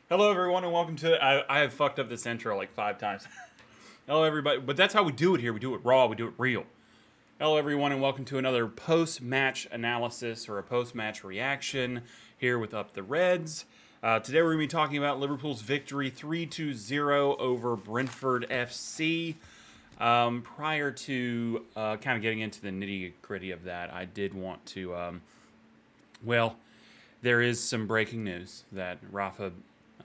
Hello, everyone, and welcome to. I have fucked up this intro like 5 times. Hello, everybody, but that's how we do it here. We do it raw. We do it real. Hello, everyone, and welcome to another post-match analysis or a post-match reaction here with UpTheReds. Today, we're going to be talking about Liverpool's victory 3-0 over Brentford FC. Prior to kind of getting into the nitty-gritty of that, I did want to. There is some breaking news that Rafa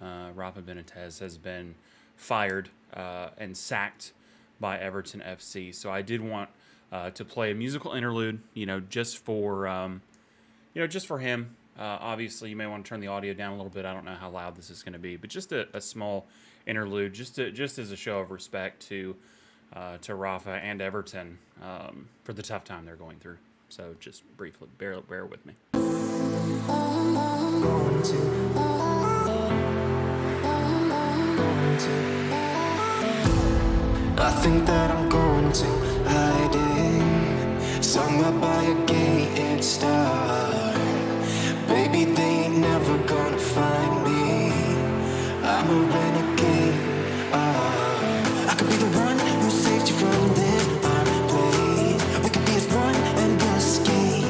Benitez has been fired and sacked by Everton FC. So I did want to play a musical interlude, just for him. Obviously, you may want to turn the audio down a little bit. I don't know how loud this is going to be, but just a small interlude, just as a show of respect to Rafa and Everton for the tough time they're going through. So just briefly, bear with me. I think that I'm going to hiding somewhere by a gated star. Baby, they ain't never gonna find me. I'm a renegade. I could be the one who saved you from this place. We could be as one and we'll escape.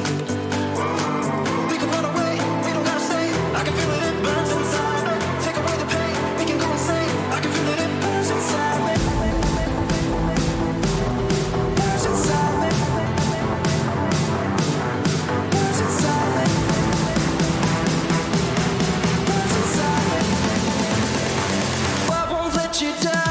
We could run away, we don't gotta stay. I can feel it, it burns inside me. Take away the pain, we can go insane. I can feel it, it burns inside me. Burns inside me. Burns inside me. Burns inside me. I won't let you down.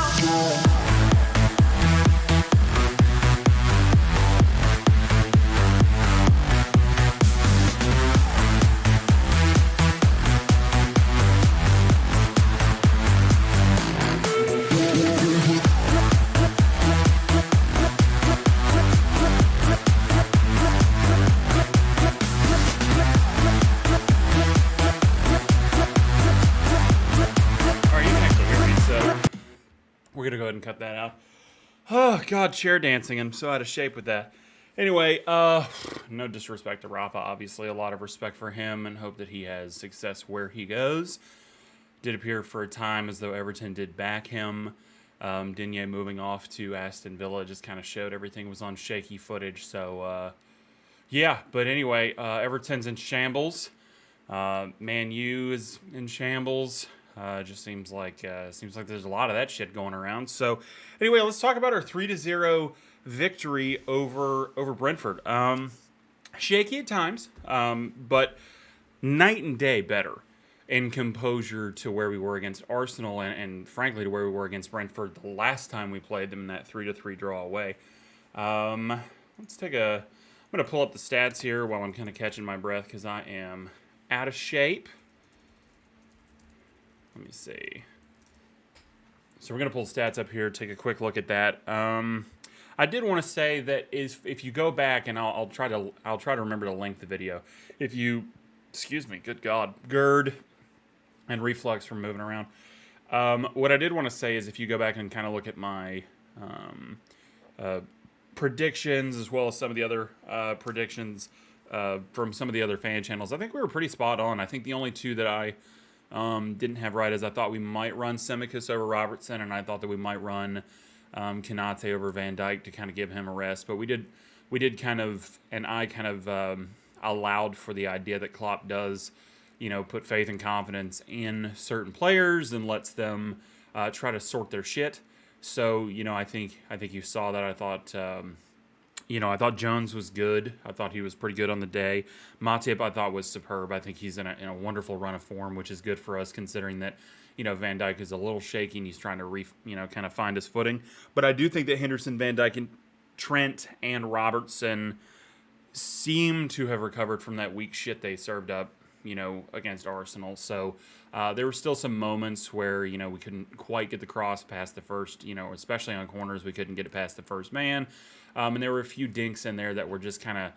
We're going to go ahead and cut that out. Oh, God, chair dancing. I'm so out of shape with that. Anyway, no disrespect to Rafa. Obviously, a lot of respect for him and hope that he has success where he goes. Did appear for a time as though Everton did back him. Digne moving off to Aston Villa just kind of showed everything was on shaky footage. So, yeah. But anyway, Everton's in shambles. Man U is in shambles. Just seems like there's a lot of that shit going around. So, anyway, let's talk about our 3-0 victory over Brentford. Shaky at times, but night and day better in composure to where we were against Arsenal and frankly to where we were against Brentford the last time we played them in that 3-3 draw away. Let's take a. I'm gonna pull up the stats here while I'm kind of catching my breath because I am out of shape. Let me see. So we're going to pull stats up here, take a quick look at that. I did want to say that if you go back, and I'll try to remember to link the video. If you, excuse me, good God, GERD and reflux from moving around. What I did want to say is if you go back and kind of look at my predictions as well as some of the other predictions from some of the other fan channels, I think we were pretty spot on. I think the only two that I didn't have right as I thought we might run Tsimikas over Robertson, and I thought that we might run Konate over Van Dijk to kind of give him a rest. But we did kind of, and I kind of allowed for the idea that Klopp does, put faith and confidence in certain players and lets them try to sort their shit. So, I think you saw that. I thought. I thought Jones was good. I thought he was pretty good on the day. Matip, I thought, was superb. I think he's in a wonderful run of form, which is good for us considering that, Van Dijk is a little shaky and he's trying to, kind of find his footing. But I do think that Henderson, Van Dijk, and Trent and Robertson seem to have recovered from that weak shit they served up, against Arsenal. So there were still some moments where, we couldn't quite get the cross past the first, especially on corners, we couldn't get it past the first man. And there were a few dinks in there that were just kind of,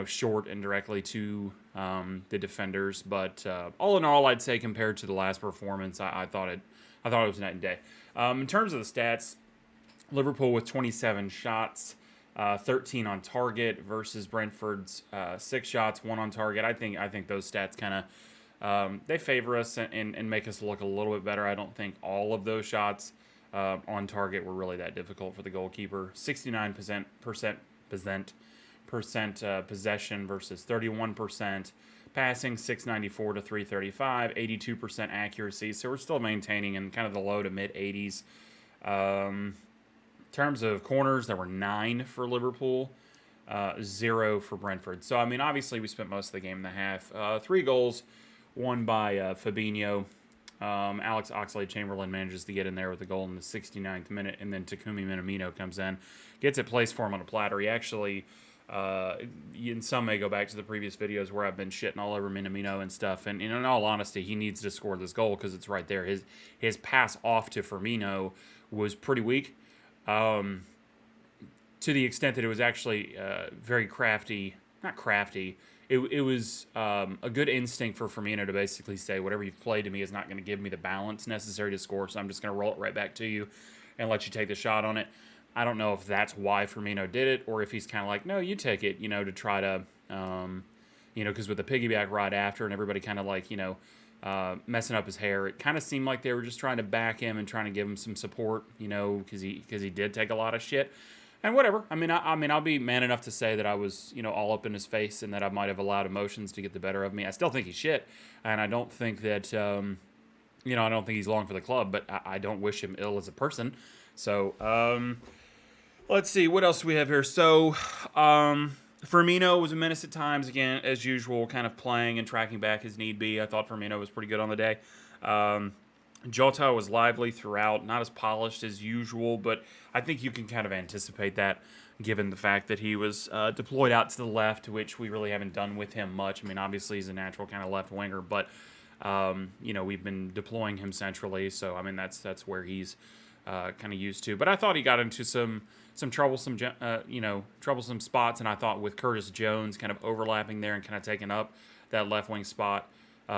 short and directly to the defenders. But all in all, I'd say compared to the last performance, I thought it was night and day. In terms of the stats, Liverpool with 27 shots, 13 on target versus Brentford's 6 shots, 1 on target. I think those stats kind they favor us and make us look a little bit better. I don't think all of those shots on target were really that difficult for the goalkeeper. 69% possession versus 31%. Passing 694 to 335, 82% accuracy. So we're still maintaining in kind of the low to mid 80s. In terms of corners, there were 9 for Liverpool, 0 for Brentford. So I mean, obviously we spent most of the game in the half. 3 goals, one by Fabinho. Alex Oxlade-Chamberlain manages to get in there with a goal in the 69th minute, and then Takumi Minamino comes in, gets it placed for him on a platter. He actually, and some may go back to the previous videos where I've been shitting all over Minamino and stuff, and in all honesty, he needs to score this goal because it's right there. His pass off to Firmino was pretty weak, to the extent that it was actually very crafty, not crafty. It was a good instinct for Firmino to basically say, whatever you've played to me is not going to give me the balance necessary to score, so I'm just going to roll it right back to you and let you take the shot on it. I don't know if that's why Firmino did it, or if he's kind of like, no, you take it, to try to, because with the piggyback right after and everybody kind of like, messing up his hair, it kind of seemed like they were just trying to back him and trying to give him some support, because he did take a lot of shit. And whatever. I mean, I'll be man enough to say that I was, all up in his face and that I might have allowed emotions to get the better of me. I still think he's shit, and I don't think that, I don't think he's long for the club, but I don't wish him ill as a person. So, let's see, what else do we have here? So, Firmino was a menace at times, again, as usual, kind of playing and tracking back as need be. I thought Firmino was pretty good on the day. Jota was lively throughout, not as polished as usual, but I think you can kind of anticipate that given the fact that he was deployed out to the left, which we really haven't done with him much. I mean, obviously he's a natural kind of left winger, but, we've been deploying him centrally, so, I mean, that's where he's kind of used to. But I thought he got into some troublesome spots, and I thought with Curtis Jones kind of overlapping there and kind of taking up that left wing spot,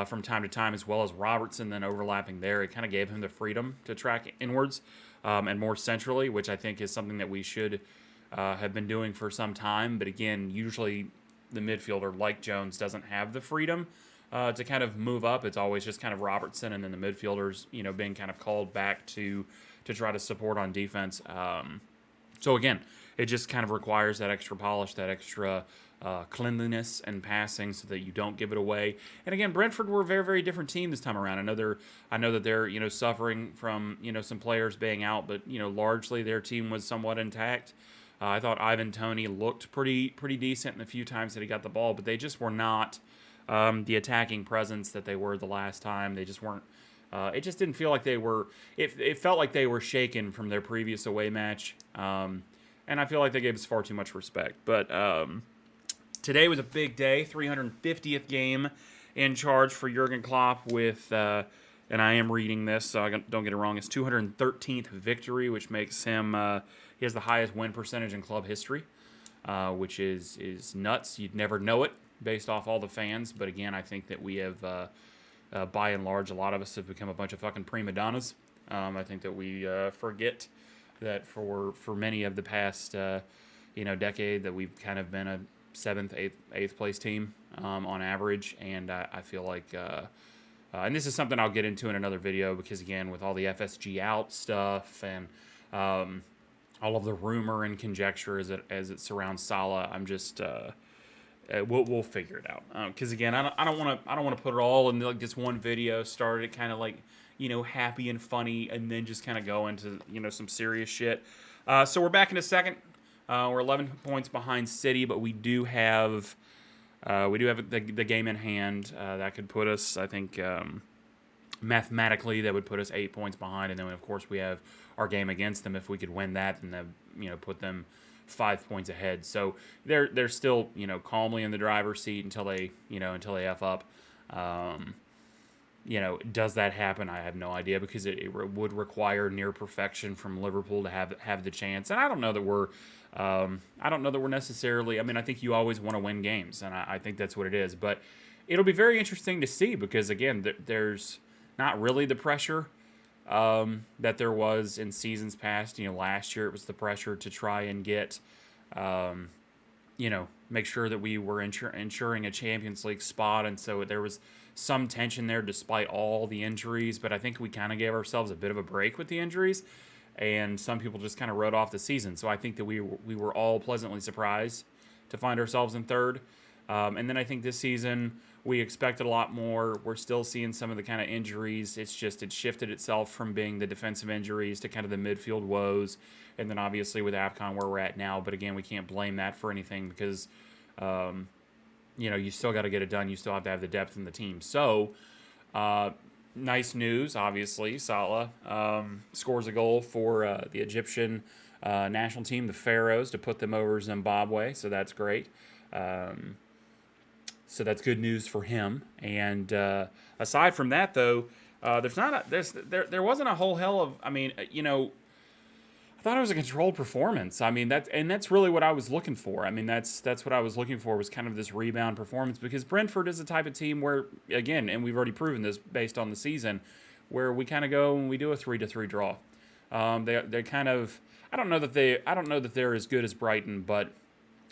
from time to time, as well as Robertson then overlapping there, it kind of gave him the freedom to track inwards and more centrally, which I think is something that we should have been doing for some time. But again, usually the midfielder, like Jones, doesn't have the freedom to kind of move up. It's always just kind of Robertson and then the midfielders, being kind of called back to try to support on defense. So again, it just kind of requires that extra polish, that extra cleanliness and passing so that you don't give it away. And again, Brentford were a very, very different team this time around. I know that they're suffering from some players being out, but largely their team was somewhat intact. I thought Ivan Toney looked pretty decent in the few times that he got the ball, but they just were not the attacking presence that they were the last time. They just weren't. It just didn't feel like they were. It felt like they were shaken from their previous away match, and I feel like they gave us far too much respect. But today was a big day, 350th game in charge for Jurgen Klopp with, and I am reading this, so I don't get it wrong, it's 213th victory, which makes him, he has the highest win percentage in club history, which is nuts. You'd never know it based off all the fans, but again, I think that we have, by and large, a lot of us have become a bunch of fucking prima donnas. I think that we forget that for many of the past, decade that we've kind of been a 7th, 8th place team on average, and I feel like, and this is something I'll get into in another video because again, with all the FSG out stuff and all of the rumor and conjecture as it surrounds Salah, I'm just we'll figure it out because again, I don't want to put it all in like this one video. Started kind of like happy and funny, and then just kind of go into some serious shit. So we're back in a second. We're 11 points behind City, but we do have the game in hand. That could put us, I think, mathematically, that would put us 8 points behind. And then, of course, we have our game against them. If we could win that, then that put them 5 points ahead. So they're still calmly in the driver's seat until they F up. Does that happen? I have no idea because it would require near perfection from Liverpool to have the chance. And I don't know that we're necessarily. I mean, I think you always want to win games, and I think that's what it is. But it'll be very interesting to see because again, there's not really the pressure that there was in seasons past. Last year it was the pressure to try and get, make sure that we were ensuring a Champions League spot, and so there was some tension there despite all the injuries, but I think we kind of gave ourselves a bit of a break with the injuries, and some people just kind of wrote off the season. So I think that we were all pleasantly surprised to find ourselves in third. And then I think this season we expected a lot more. We're still seeing some of the kind of injuries. It shifted itself from being the defensive injuries to kind of the midfield woes. And then obviously with AFCON where we're at now. But again, we can't blame that for anything because, you still got to get it done. You still have to have the depth in the team. So, nice news, obviously. Salah scores a goal for the Egyptian national team, the Pharaohs, to put them over Zimbabwe. So that's great. So that's good news for him. And aside from that, though, there wasn't a whole hell of. I mean, I thought it was a controlled performance. I mean, that's really what I was looking for. I mean, that's what I was looking for was kind of this rebound performance because Brentford is the type of team where, again, and we've already proven this based on the season, where we kind of go and we do a 3-3 draw. They kind of. I don't know that they're as good as Brighton, but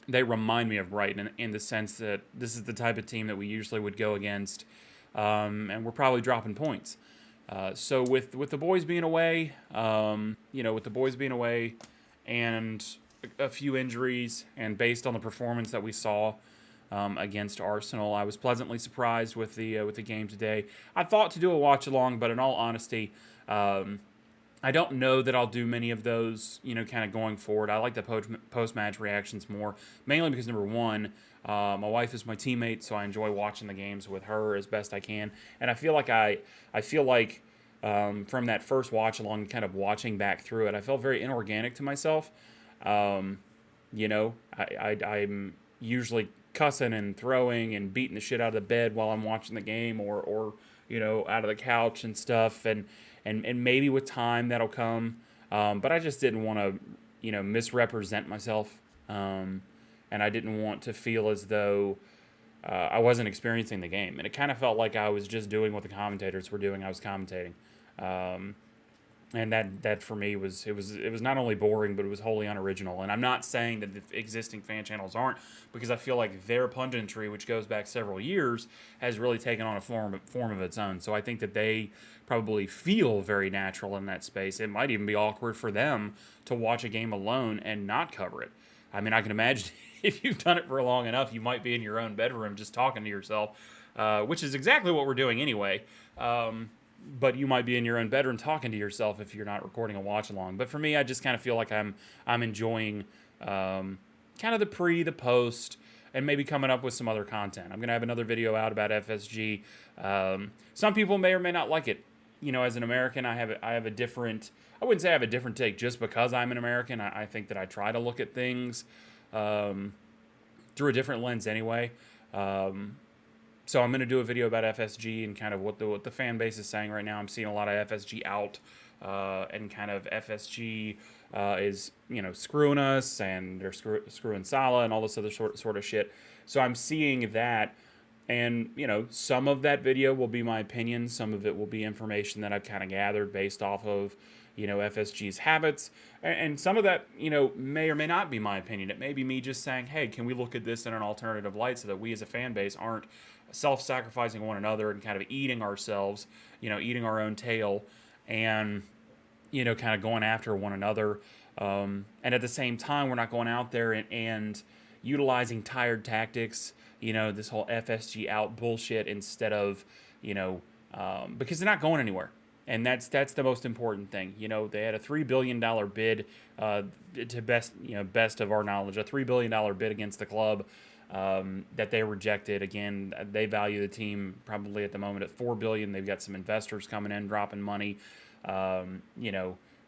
they remind me of Brighton in the sense that this is the type of team that we usually would go against, and we're probably dropping points. So with the boys being away, and a few injuries, and based on the performance that we saw against Arsenal, I was pleasantly surprised with the game today. I thought to do a watch along, but in all honesty, I don't know that I'll do many of those, kind of going forward. I like the post-match reactions more, mainly because, number one, my wife is my teammate, so I enjoy watching the games with her as best I can. And I feel like from that first watch-along, kind of watching back through it, I felt very inorganic to myself. I'm usually cussing and throwing and beating the shit out of the bed while I'm watching the game or out of the couch and stuff. And maybe with time that'll come. But I just didn't want to, misrepresent myself. And I didn't want to feel as though I wasn't experiencing the game. And it kind of felt like I was just doing what the commentators were doing. I was commentating. And that for me was not only boring, but it was wholly unoriginal. And I'm not saying that the existing fan channels aren't, because I feel like their punditry, which goes back several years, has really taken on a form of its own. So I think that they probably feel very natural in that space. It might even be awkward for them to watch a game alone and not cover it. I mean, I can imagine if you've done it for long enough, you might be in your own bedroom just talking to yourself, which is exactly what we're doing anyway. But you might be in your own bedroom talking to yourself if you're not recording a watch along. But for me, I just kind of feel like I'm enjoying kind of the pre, the post, and maybe coming up with some other content. I'm going to have another video out about FSG. Some people may or may not like it. As an American, I have a different. I wouldn't say I have a different take just because I'm an American. I think that I try to look at things through a different lens anyway. So I'm going to do a video about FSG and kind of what the fan base is saying right now. I'm seeing a lot of FSG out, and kind of FSG is screwing us, and they're screwing Salah and all this other sort of shit. So I'm seeing that, and some of that video will be my opinion. Some of it will be information that I've kind of gathered based off of FSG's habits, and some of that may or may not be my opinion. It may be me just saying, hey, can we look at this in an alternative light so that we as a fan base aren't self-sacrificing one another and kind of eating ourselves, eating our own tail, and kind of going after one another, and at the same time we're not going out there and utilizing tired tactics, this whole FSG out bullshit, instead of because they're not going anywhere. And that's the most important thing. They had a $3 billion bid, to best of our knowledge, a $3 billion bid against the club, that they rejected. Again, they value the team probably at the moment at $4 billion. They've got some investors coming in, dropping money.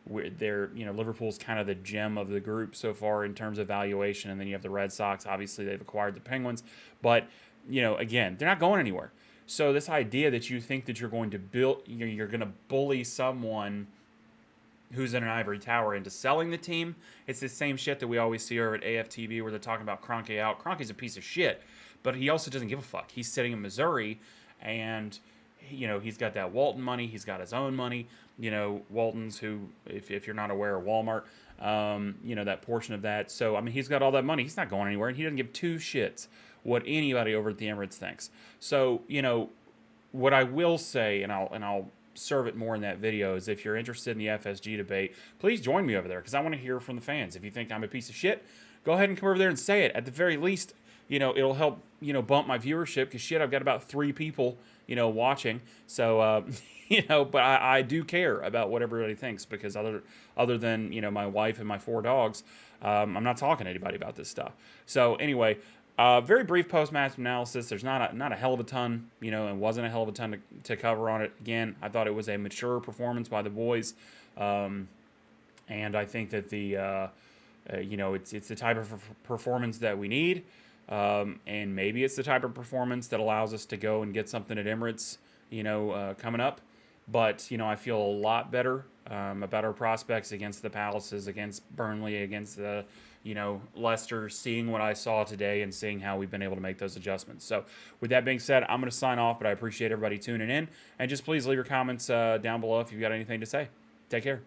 Liverpool's kind of the gem of the group so far in terms of valuation. And then you have the Red Sox. Obviously, they've acquired the Penguins. But, again, they're not going anywhere. So this idea that you think that you're going to you're going to bully someone who's in an ivory tower into selling the team, it's the same shit that we always see over at AFTV where they're talking about Kroenke out. Kroenke's a piece of shit, but he also doesn't give a fuck. He's sitting in Missouri, and he's got that Walton money. He's got his own money. Walton's, who, if you're not aware, of Walmart, that portion of that. So, I mean, he's got all that money. He's not going anywhere, and he doesn't give two shits what anybody over at the Emirates thinks. So, what I will say, and I'll serve it more in that video, is if you're interested in the FSG debate, please join me over there because I want to hear from the fans. If you think I'm a piece of shit, go ahead and come over there and say it. At the very least, it'll help, bump my viewership because shit, I've got about 3 people, watching. So, but I do care about what everybody thinks because other than, my wife and my 4 dogs, I'm not talking to anybody about this stuff. So anyway, very brief post-match analysis. There's not a hell of a ton, and wasn't a hell of a ton to cover on it. Again, I thought it was a mature performance by the boys, and I think that it's the type of performance that we need, and maybe it's the type of performance that allows us to go and get something at Emirates, coming up. But I feel a lot better about our prospects against the Palaces, against Burnley, against the Leicester, seeing what I saw today and seeing how we've been able to make those adjustments. So with that being said, I'm going to sign off, but I appreciate everybody tuning in. And just please leave your comments down below if you've got anything to say. Take care.